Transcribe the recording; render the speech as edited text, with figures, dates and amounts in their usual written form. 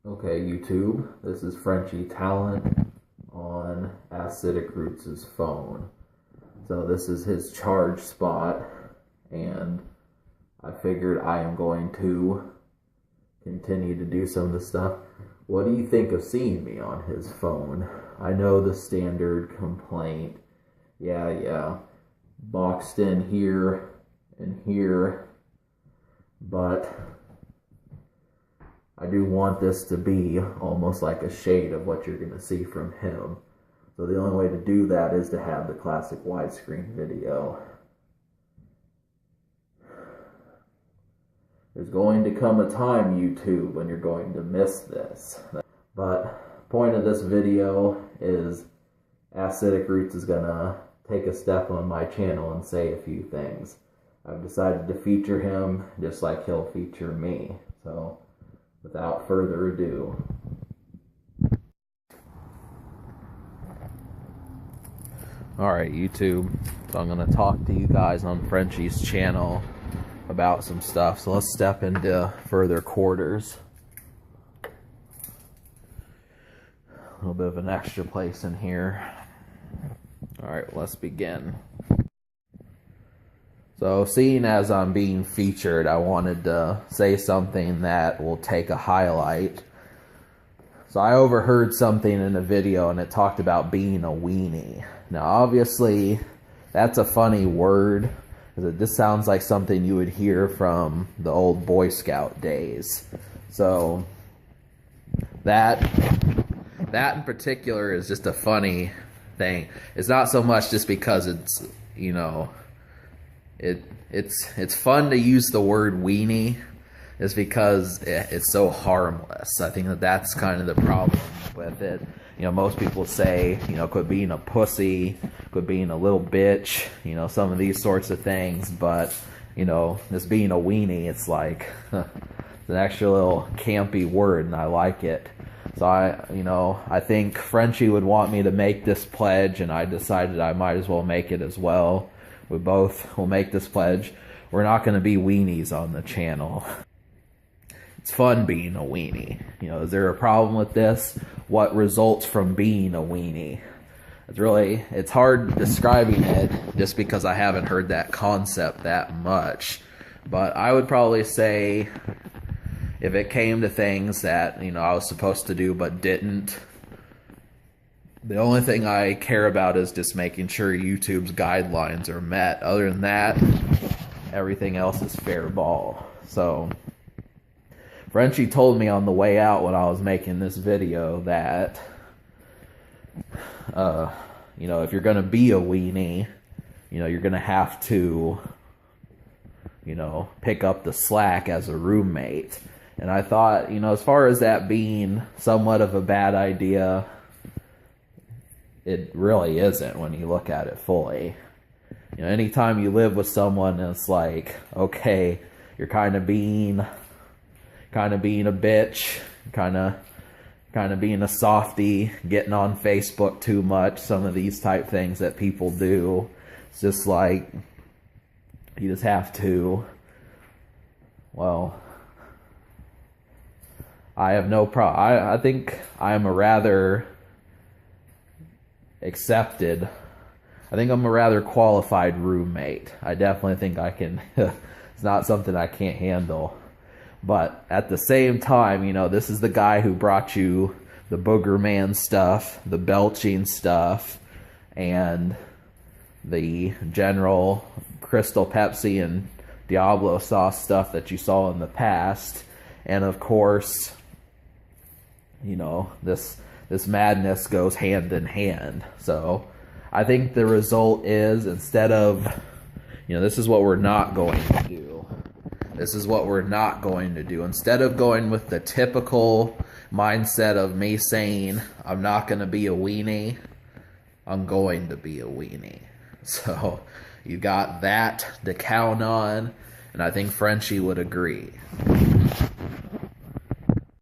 Okay, YouTube, this is Frenchy Talent on Acidic Roots' phone. So this is his charge spot, and I figured I am going to continue to do some of this stuff. What do you think of seeing me on his phone? I know the standard complaint. Yeah, boxed in here and here, but I do want this to be almost like a shade of what you're going to see from him. So the only way to do that is to have the classic widescreen video. There's going to come a time, YouTube, when you're going to miss this. But point of this video is Acidic Roots is going to take a step on my channel and say a few things. I've decided to feature him just like he'll feature me. So without further ado. Alright, YouTube. So I'm going to talk to you guys on Frenchy's channel about some stuff. So let's step into further quarters. A little bit of an extra place in here. Alright, let's begin. So, seeing as I'm being featured, I wanted to say something that will take a highlight. So I overheard something in a video and it talked about being a weenie. Now obviously, that's a funny word, because it just sounds like something you would hear from the old Boy Scout days. So, that in particular is just a funny thing. It's not so much just because it's, you know, it's fun to use the word weenie, is because it's so harmless. I think that's kind of the problem with it. You know, most people say, you know, quit being a pussy, quit being a little bitch, you know, some of these sorts of things. But, you know, just being a weenie, it's like, it's an extra little campy word, and I like it. So I think Frenchy would want me to make this pledge, and I decided I might as well make it as well. We both will make this pledge. We're not going to be weenies on the channel. It's fun being a weenie. You know, is there a problem with this? What results from being a weenie? It's hard describing it just because I haven't heard that concept that much. But I would probably say, if it came to things that, you know, I was supposed to do but didn't, the only thing I care about is just making sure YouTube's guidelines are met. Other than that, everything else is fair ball. So, Frenchy told me on the way out when I was making this video that, you know, if you're going to be a weenie, you know, you're going to have to, you know, pick up the slack as a roommate. And I thought, you know, as far as that being somewhat of a bad idea, it really isn't when you look at it fully. You know, anytime you live with someone, it's like, okay, you're kind of being a bitch, kind of being a softie, getting on Facebook too much, some of these type things that people do. It's just like, you just have to, well, I have no problem. I think I am a rather accepted, I think I'm a rather qualified roommate. I definitely think I can, it's not something I can't handle. But at the same time, you know, this is the guy who brought you the Booger Man stuff, the belching stuff, and the general Crystal Pepsi and Diablo sauce stuff that you saw in the past. And of course, you know, this madness goes hand in hand. So I think the result is, instead of, you know, this is what we're not going to do. This is what we're not going to do. Instead of going with the typical mindset of me saying, I'm not going to be a weenie, I'm going to be a weenie. So you got that to count on, and I think Frenchy would agree.